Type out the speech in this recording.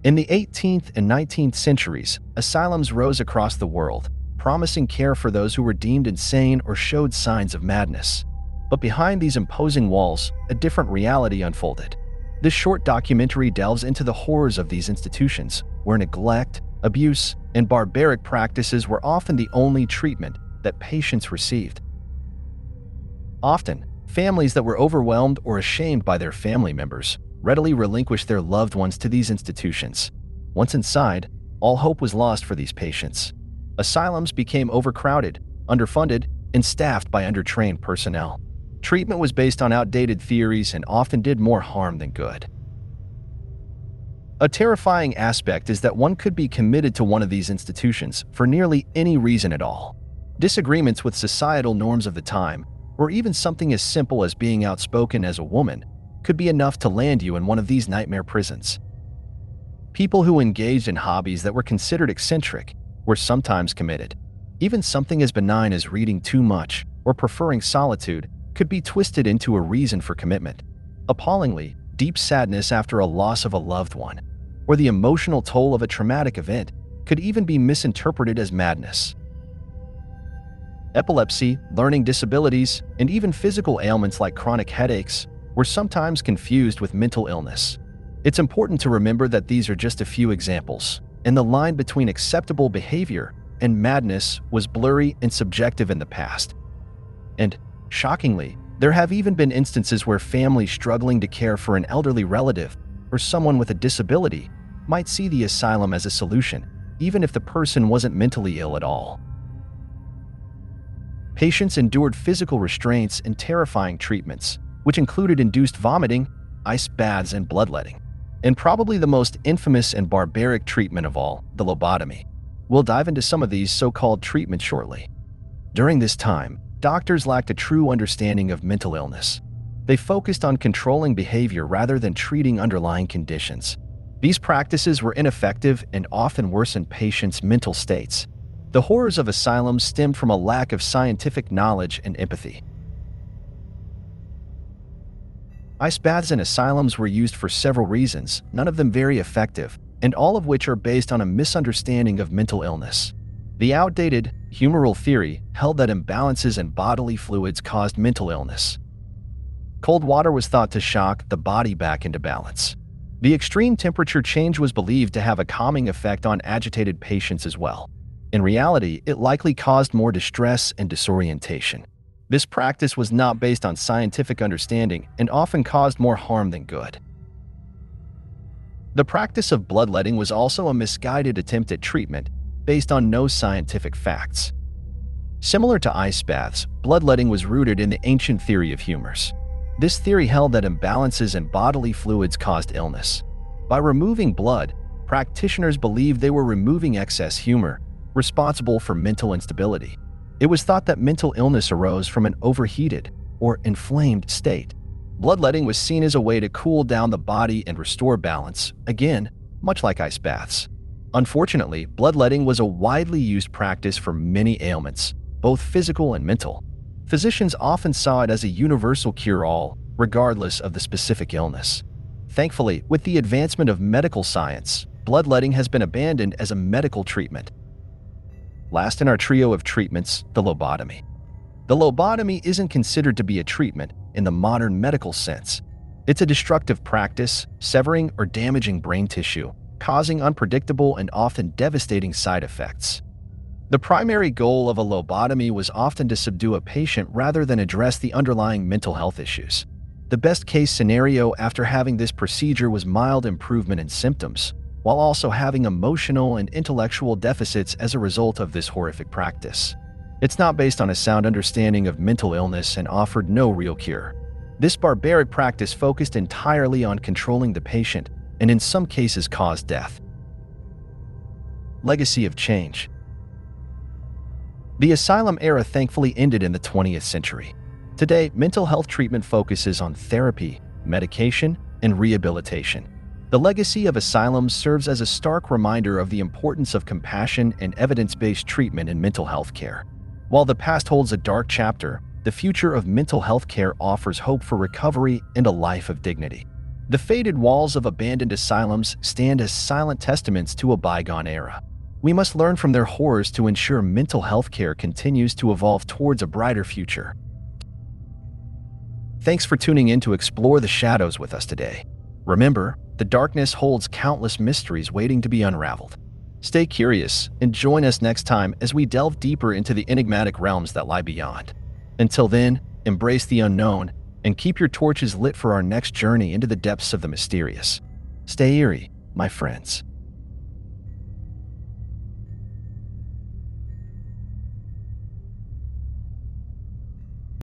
In the 18th and 19th centuries, asylums rose across the world, promising care for those who were deemed insane or showed signs of madness. But behind these imposing walls, a different reality unfolded. This short documentary delves into the horrors of these institutions, where neglect, abuse, and barbaric practices were often the only treatment that patients received. Often, families that were overwhelmed or ashamed by their family members readily relinquished their loved ones to these institutions. Once inside, all hope was lost for these patients. Asylums became overcrowded, underfunded, and staffed by undertrained personnel. Treatment was based on outdated theories and often did more harm than good. A terrifying aspect is that one could be committed to one of these institutions for nearly any reason at all. Disagreements with societal norms of the time, or even something as simple as being outspoken as a woman, could be enough to land you in one of these nightmare prisons. People who engaged in hobbies that were considered eccentric were sometimes committed. Even something as benign as reading too much or preferring solitude could be twisted into a reason for commitment. Appallingly, deep sadness after a loss of a loved one, or the emotional toll of a traumatic event, could even be misinterpreted as madness. Epilepsy, learning disabilities, and even physical ailments like chronic headaches were sometimes confused with mental illness. It's important to remember that these are just a few examples, and the line between acceptable behavior and madness was blurry and subjective in the past. And, shockingly, there have even been instances where families struggling to care for an elderly relative or someone with a disability might see the asylum as a solution, even if the person wasn't mentally ill at all. Patients endured physical restraints and terrifying treatments, which included induced vomiting, ice baths, and bloodletting. And probably the most infamous and barbaric treatment of all, the lobotomy. We'll dive into some of these so-called treatments shortly. During this time, doctors lacked a true understanding of mental illness. They focused on controlling behavior rather than treating underlying conditions. These practices were ineffective and often worsened patients' mental states. The horrors of asylums stemmed from a lack of scientific knowledge and empathy. Ice baths in asylums were used for several reasons, none of them very effective, and all of which are based on a misunderstanding of mental illness. The outdated, humoral theory held that imbalances in bodily fluids caused mental illness. Cold water was thought to shock the body back into balance. The extreme temperature change was believed to have a calming effect on agitated patients as well. In reality, it likely caused more distress and disorientation. This practice was not based on scientific understanding and often caused more harm than good. The practice of bloodletting was also a misguided attempt at treatment based on no scientific facts. Similar to ice baths, bloodletting was rooted in the ancient theory of humors. This theory held that imbalances in bodily fluids caused illness. By removing blood, practitioners believed they were removing excess humor, responsible for mental instability. It was thought that mental illness arose from an overheated or inflamed state. Bloodletting was seen as a way to cool down the body and restore balance, again, much like ice baths. Unfortunately, bloodletting was a widely used practice for many ailments, both physical and mental. Physicians often saw it as a universal cure-all, regardless of the specific illness. Thankfully, with the advancement of medical science, bloodletting has been abandoned as a medical treatment. Last in our trio of treatments, the lobotomy. The lobotomy isn't considered to be a treatment in the modern medical sense. It's a destructive practice, severing or damaging brain tissue, causing unpredictable and often devastating side effects. The primary goal of a lobotomy was often to subdue a patient rather than address the underlying mental health issues. The best-case scenario after having this procedure was mild improvement in symptoms, while also having emotional and intellectual deficits as a result of this horrific practice. It's not based on a sound understanding of mental illness and offered no real cure. This barbaric practice focused entirely on controlling the patient and in some cases caused death. Legacy of change. The asylum era thankfully ended in the 20th century. Today, mental health treatment focuses on therapy, medication, and rehabilitation. The legacy of asylums serves as a stark reminder of the importance of compassion and evidence-based treatment in mental health care. While the past holds a dark chapter, the future of mental health care offers hope for recovery and a life of dignity. The faded walls of abandoned asylums stand as silent testaments to a bygone era. We must learn from their horrors to ensure mental health care continues to evolve towards a brighter future. Thanks for tuning in to explore the shadows with us today. Remember, the darkness holds countless mysteries waiting to be unraveled. Stay curious and join us next time as we delve deeper into the enigmatic realms that lie beyond. Until then, embrace the unknown and keep your torches lit for our next journey into the depths of the mysterious. Stay eerie, my friends.